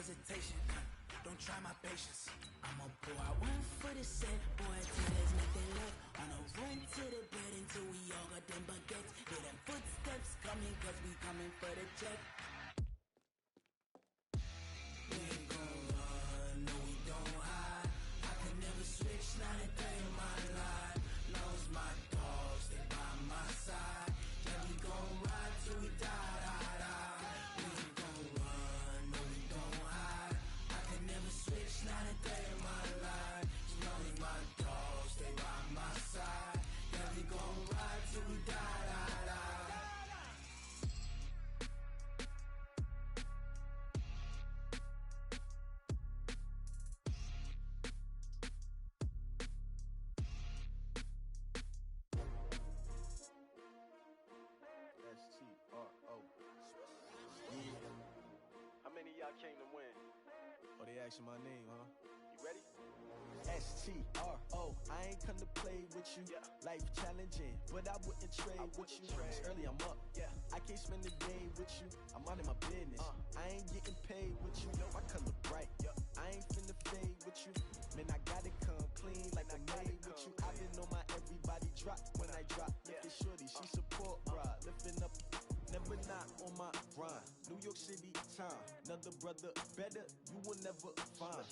hesitation. Don't try my patience. I'ma pour out one for the set. Boy, till there's nothing left. On a run to the bed until we all got them baguettes. Hear them footsteps coming, cause we coming for the check. We ain't gon' run, no we don't hide. I could never switch, not a day in my life. Lost my dogs, they by my side. Yeah, we gon' ride till we die, die, die. We ain't gon' run, no we don't hide. I could never switch, not a day in my life. As long as my dogs, they by my side. Yeah, we gon' ride till we die, die, die. Tcfl. Yeah. How many of y'all came to win? Oh, they asking my name, huh? You ready? Tcfl. I ain't come to play with you. Yeah. Life challenging, but I wouldn't trade with you. It's early, I'm up. Yeah. I can't spend the day with you. I'm out of my business. I ain't getting paid with you. My color bright. Yeah. I ain't finna fade with you. Man, I gotta come clean like I made with you. I've been on my everybody drop when I drop. Look at shorty, she support ride. Lifting up, never not on my grind. New York City time. Another brother better, you will never find.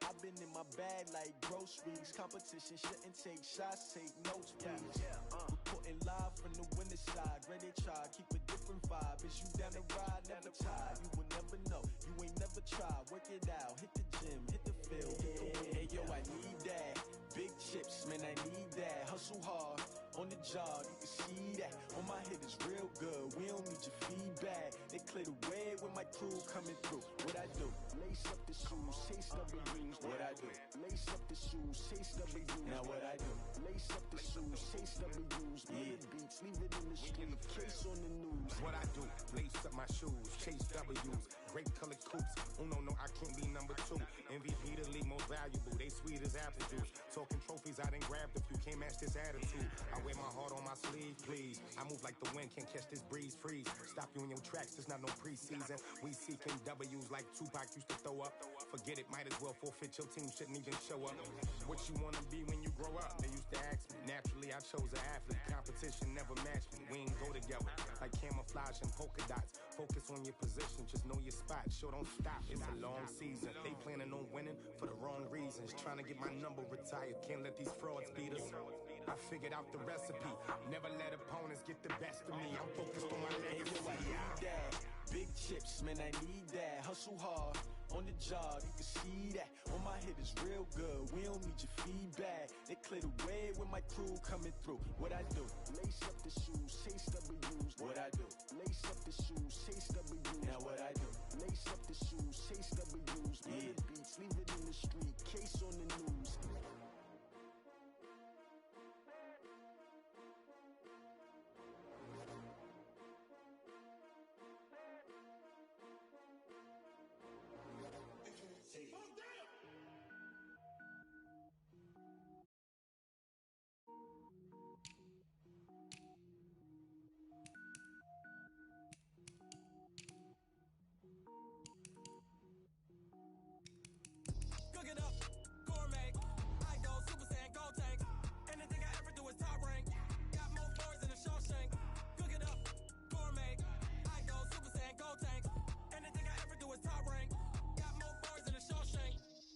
I've been in my bag like groceries. Competition shouldn't take shots, take notes, please. Reporting live from the winter side. Ready to try, keep a different vibe. Is you down the ride, never tired. You will never know, you ain't never tried. Work it out, hit the gym, hit the field. Hey yo, I need that. Big chips, man, I need that. Hustle hard, on the job, you can see that. On my head is real good, we don't need your feedback. They clear the way when my crew coming through. What I do? Lace up the shoes, chase W's. What I do? Lace up the shoes, chase W's. Now what I do? Lace up the shoes, chase W's. Yeah. Beats, leave it in the street, case on the news. What I do? Lace up my shoes, chase W's. Great colored coops. Oh no, I can't be number 2. MVP the league most valuable. They sweet as apple juice. Talking trophies, I done grabbed a few. Can't match this attitude. I wear my heart on my sleeve, please. I move like the wind, can't catch this breeze. Freeze. Stop you in your tracks. There's not no preseason. We seeking W's like Tupac used to throw up. Forget it, might as well forfeit. Your team shouldn't even show up. What you wanna be when you grow up? They used to ask me. Naturally, I chose an athlete. Competition never matched me. We ain't go together like camouflage and polka dots. Focus on your position, just know your spot. Sure, don't stop. It's a long season. They planning on winning for the wrong reasons. Trying to get my number retired. Can't let these frauds beat us. I figured out the recipe. Never let opponents get the best of me. I'm focused on my legacy. I need that. Big chips, man, I need that. Hustle hard, on the job, you can see that. On my head is real good, we don't need your feedback. They clear the way when my crew coming through. What I do? Lace up the shoes, chase W's. What I do? Lace up the shoes, chase W's. Now what I do? Lace up the shoes, chase W's. Yeah. Beats, leave it in the street, case on the news. Cook it up, gourmet. I go Super Saiyan, go tank. Anything I ever do is top rank. Got more floors than a Shawshank. Cook it up, gourmet. I go Super Saiyan, go tank. Anything I ever do is top rank. Got more floors than a Shawshank.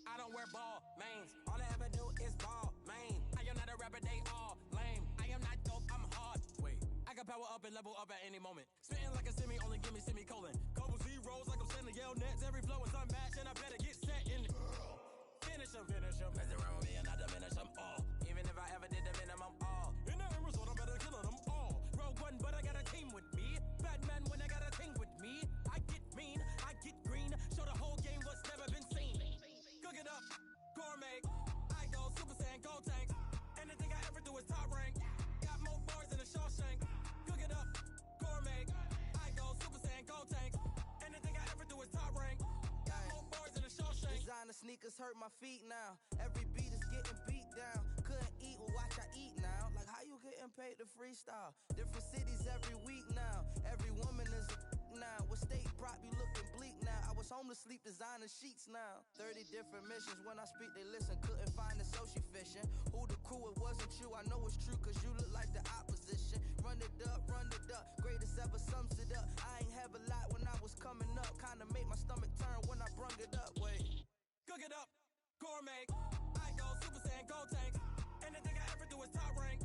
I don't wear ball mains. All I ever do is ball main. I am not a rapper, they all lame. I am not dope, I'm hard. Wait, I can power up and level up at any moment. Spitting like a semi, only give me semicolon. Couple zeros like I'm sending yell nets. Every flow is unmatched and I better get set in. Finish them. Mess around with me and I diminish them all. Even if I ever did the minimum all. In the end result, I'm better killing them all. Rogue One, but I got a team with me. Batman when I got a thing with me. I get mean, I get green. Show the whole game what's never been seen. Cook it up, gourmet. I go Super Saiyan, go tank. Anything I ever do is top rank. Got more bars than a Shawshank. Cook it up, gourmet. I go Super Saiyan, go tank. Anything I ever do is top rank. Got more bars than a Shawshank. Designer sneakers hurt my feet now. Every beat is getting beat down. Couldn't eat eat, well, watch I eat now. Like, how you getting paid to freestyle? Different cities every week now. Every woman is a now. What state prop you looking bleak now? I was home to sleep, designer sheets now. 30 different missions. When I speak, they listen. Couldn't find the so she fishing. Who the crew? It wasn't you. I know it's true, cause you look like the opposition. Run it up, run it up. Greatest ever sums it up. I ain't have a lot when I was coming up. Kinda made my stomach turn when I brung it up. Wait. Cook it up, gourmet. I go Super Saiyan, go tank. Anything I ever do is top rank.